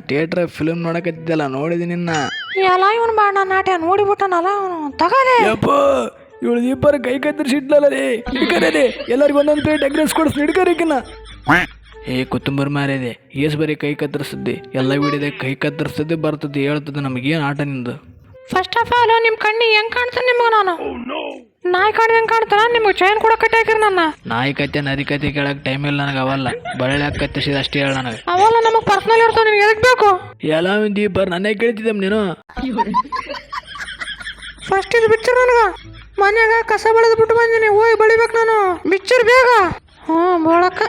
Theatre film ನೋಡಕತ್ತಿದ್ದಲ್ಲ, ನೋಡಿದಿ ನಿನ್ನ. ಎಲ್ಲ ಇವನು ಬಾಣ ನಾಟ್ಯ ನೋಡಿಬಿಟ್ಟನಲ್ಲ ಅವನು ತಗಲೇ. ಯಪ್ಪ ಇವಳು ಇಬ್ಬರು ಕೈ ಕತ್ತರಿಸಿಡ್ಲಲ್ಲ ರೀ, ಹಿಡ್ಕರೇ ಎಲ್ಲರಿಗೂ ಒಂದೊಂದು ಪ್ಲೇಟ್ ಎಗ್ ರೈಸ್ ಕೊಡಿಸ್ ಹಿಡ್ಕರಿಕಿನ. ಏ ಕೊತ್ತಂಬರಿ ಮಾರಿದೆ, ಏಸ್ ಬರೀ ಕೈ ಕತ್ತರಿಸಿದ್ದೆ, ಎಲ್ಲ ವಿಡಿಯೋದೆ ಕೈ ಕತ್ತರಿಸ್ತದೆ ಬರ್ತದೆ ಹೇಳ್ತದೆ. ನಮಗೇನು ಆಟ ನಿಂದು? ಫಸ್ಟ್ ಆಫ್ ಆಲ್ ನಿಮ್ಮ ಕಣ್ಣಿಗೆ ಹೆಂಗೆ ಕಾಣ್ತಾನೆ ನಿಮ್ಗೆ? ನಾನು ನಾಯಿ ಕಾಣ್ ಹೆಂಗೆ ಕಾಣ್ತಾನ ನಿಮ್ಗೆ? ಚೈನ್ ಕೂಡ ಕಟ್ಟಿ ಹಾಕಿರಿ ನನ್ನ. ನಾಯಿ ಕತ್ತೆ ನರಿ ಕತೆ ಕೇಳಕ್ಕೆ ಟೈಮ್ ಇಲ್ಲ ನನಗೆ, ಅವಲ್ಲ ಬಳ್ಳಿ ಕತ್ತರಿಸಿದ ಅಷ್ಟೇ ಹೇಳ ನನಗೆ. ಅವೆಲ್ಲ ನಮಗೆ ಪರ್ಸ್ನಲ್ ಇರ್ತಾವ, ನಿಮ್ಗೆ ಎದಕ್ಕೆ ಬೇಕು? ಎಲ್ಲ ದೀಪ ನನ್ನೇ ಕೇಳ್ತಿದ್ದಮ್ಮ ನೀನು. ಫಸ್ಟ್ ಇದು ಬಿಚ್ಚರ್ ನನಗೆ ಮನ್ಯಾಗ ಕಸ ಬೆಳೆದು ಬಿಟ್ಟು ಬಂದೀನಿ, ಹೋಗಿ ಬಳಿಬೇಕು ನಾನು. ಬಿಚ್ಚರ್ ಬೇಗ. ಹ್ಞೂ ಬೋಳಕ್ಕ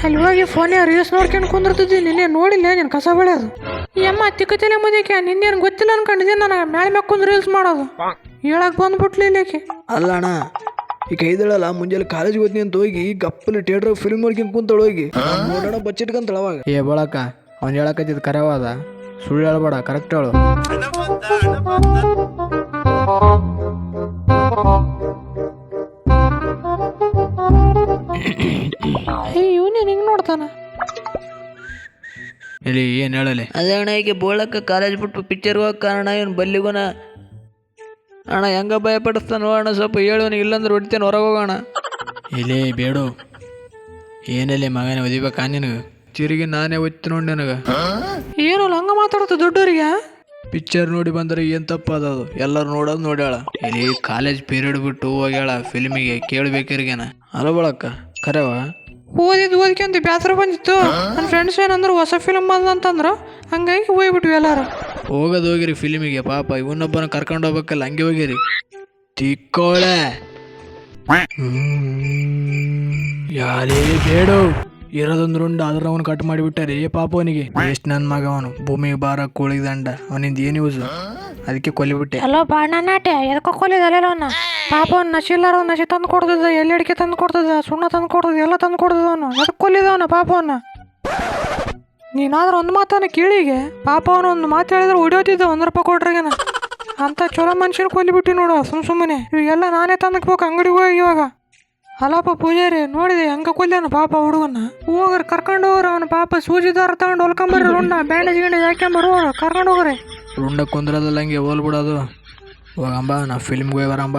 ಅಲ್ಲಿ ಹೋಗಿ ಫೋನ್ಯಾಗ ರೀಲ್ಸ್ ನೋಡ್ಕೊಂಡು ಕುಂದಿರ್ತಿದ್ದಿ. ನಿನ್ನೆ ನೋಡಿಲ್ಲ ನೀನು ಕಸ ಬೆಳೆಯೋದು. ಈ ಅಮ್ಮ ತಿಕ್ಕತಿಲ್ಲ ಮುದಕ್ಕೆ ನಿನ್ನೇನು ಗೊತ್ತಿಲ್ಲ ಅನ್ಕೊಂಡಿದ್ದೀನಿ ನನಗೆ. ಮ್ಯಾಲೆ ಮ್ಯಾಗ ಕುಂದು ರೀಲ್ಸ್ ಮಾಡೋದು ಹೇಳಕ್ ಬಂದ್ಬಿಟ್ಲಿ ಇಲ್ಲಿಕ್ಕೆ. ಅಲ್ಲ ಅಣ್ಣ, ಈಗ ಐದಳಲ್ಲ ಮುಂಜಾನೆ ಕಾಲೇಜ್ ಹೋಗ್ತೀನಿ ಅಂತ ಹೋಗಿ ಗಪ್ಪಲ್ಲಿ ಥಿಯೇಟ್ರ್ ಫಿಲ್ಮ್ ನೋಡ್ಕೊಂಡು ಕುಂತಳು ಹೋಗಿ ನೋಡೋಣ ಬಚ್ಚಿಟ್ಕಂತಳ. ಅವಾಗ ಏ ಬಳಕ ಅವ್ನು ಹೇಳಕತ್ತಿದ್ದು ಕರೆವಾದ, ಸುಳ್ಳು ಹೇಳ್ಬೇಡ, ಕರೆಕ್ಟ್ ಹೇಳು. ಇವನೇನು ಹಿಂಗೆ ನೋಡ್ತಾನ? ಇಲ್ಲಿ ಏನು ಹೇಳಲಿ? ಅದೇ ಅಣ್ಣ, ಈಗ ಬೋಳಕ್ಕ ಕಾಲೇಜ್ ಬಿಟ್ಟು ಪಿಕ್ಚರ್ಗೆ ಹೋಗೋ ಕಾರಣ ಇವನು ಬಲ್ಲಿಗುನ ಅಣ್ಣ ಹೆಂಗ ಭಯ ಪಡಿಸ್ತಾನೋ ಅಣ್ಣ, ಸ್ವಲ್ಪ ಹೇಳೋನು, ಇಲ್ಲಂದ್ರೆ ಹೊಡಿತೇನೆ, ಹೊರಗೆ ಹೋಗೋಣ. ಇಲ್ಲೇ ಬೇಡು ಏನಲ್ಲಿ ಮಗನೇ ಒದಿಬೇಕಾ ನಿನಗೆ? ತಿರುಗಿ ನಾನೇ ಒತ್ತಿ ನೋಡಿ ನನಗೆ. ಏನಲ್ಲ ಹಂಗ ಮಾತಾಡುತ್ತೆ ದೊಡ್ಡವರಿಗೆ? ಪಿಕ್ಚರ್ ನೋಡಿ ಬಂದರೆ ಏನು ತಪ್ಪದದು, ಎಲ್ಲರೂ ನೋಡೋದು ನೋಡ್ಯಾಳ. ಇಲ್ಲಿ ಕಾಲೇಜ್ ಪೀರಿಯಡ್ ಬಿಟ್ಟು ಹೋಗ್ಯಾಳ ಫಿಲ್ಮಿಗೆ, ಕೇಳಬೇಕಿರ್ಗೇನ ಅಲ್ಲ ಬಳಕ್ಕ ಕರೆವ. ಓದಿಕ್ಕಿಂತ ಬೇಸರ ಬಂದಿತ್ತು. ನನ್ನ ಫ್ರೆಂಡ್ಸ್ ಏನಂದ್ರು ಹೊಸ ಫಿಲ್ಮ್ ಬಂದಂತಂದ್ರು, ಹಂಗಾಗಿ ಹೋಗ್ಬಿಟ್ವಿ ಎಲ್ಲಾರು. ಹೋಗೋದು ಹೋಗಿರಿ ಫಿಲ್ಮಿಗೆ, ಪಾಪ ಇವನ್ನೊಬ್ಬನ ಕರ್ಕೊಂಡು ಹೋಗ್ಬೇಕಲ್ಲ, ಹಂಗೆ ಹೋಗಿರಿ. ತಿಕ್ಕೋಳೆ ಯಾರೇ ಬೇಡು ಇರೋದೊಂದು ರುಂಡ ಅದ್ರ ಅವನು ಕಟ್ ಮಾಡಿಬಿಟ್ಟಾರೆ ಪಾಪ. ಅವನಿಗೆ ಎಷ್ಟು ನನ್ನ ಮಗ, ಅವನು ಭೂಮಿಗೆ ಬಾರ ಕೋಳಿಗೆ ದಂಡ, ಅವನಿಂದ ಏನು ಯೂಸ್? ಅದಕ್ಕೆ ಕೊಲಿಬಿಟ್ಟೆ. ಹಲೋ ಬಾಣ ನಾಟೆ ಎದಕ್ಕೆ ಕೊಲ್ಲಿದಲ್ಲ ಅವನ್ನ? ಪಾಪ ಅವ್ನು ನಶಿಲ್ಲಾರ ನಶಿ ತಂದು ಕೊಡ್ತದ, ಎಲ್ಲಿ ಅಡಿಕೆ ತಂದು ಕೊಡ್ತದ, ಸುಣ್ಣ ತಂದು ಕೊಡ್ತದ, ಎಲ್ಲ ತಂದು ಕೊಡ್ತದ. ಅವನು ಎದಕ್ಕೆ ಕೊಲ್ಲಿದವನ ಪಾಪ ಅವನ್ನ? ನೀನಾದ್ರೂ ಒಂದು ಮಾತನ್ನ ಕೇಳಿಗೆ ಪಾಪ ಅವನು ಒಂದು ಮಾತು ಹೇಳಿದ್ರೆ ಹೊಡಿಯೋತಿದ್ದ, 1 ರೂಪಾಯಿ ಕೊಟ್ರಿಗೇನ ಅಂತ ಚಲೋ ಮನುಷ್ಯನ ಕೊಲ್ಲಿಬಿಟ್ಟು ನೋಡು ಸುಮ್ಮನೆ. ಇವಾಗೆಲ್ಲ ನಾನೇ ತಂದಕ್ಬೇಕು ಅಂಗಡಿಗೆ ಹೋಗಿ. ಇವಾಗ ಅಲ್ಲಪ್ಪ ಪೂಜಾರಿ ನೋಡಿದೆ ಹೆಂಗ ಕೊಲ್ಯಾನ ಪಾಪ ಹುಡುಗನ. ಹೋಗ್ರಿ ಕರ್ಕೊಂಡು ಹೋಗ್ರಿ ಅವನು, ಪಾಪ ಸೂಜಿ ದಾರ ತಗೊಂಡು ಹೊಲ್ಕೊಂಬರ್ರಿ, ರುಂಡ ಬ್ಯಾಂಡೇಜ್ ಗಿಂಡೇಜ್ ಹಾಕ್ಕೊಂಬರು, ಕರ್ಕೊಂಡು ಹೋಗ್ರಿ. ರುಂಡ ಕುಂದ್ರದಲ್ಲ ಹಂಗೆ ಹೋಲ್ಬಿಡೋದು. ಹೋಗಂಬ, ನಾ ಫಿಲ್ಮ್ಗೆ ಹೋಗಿ ಬರಂಬ.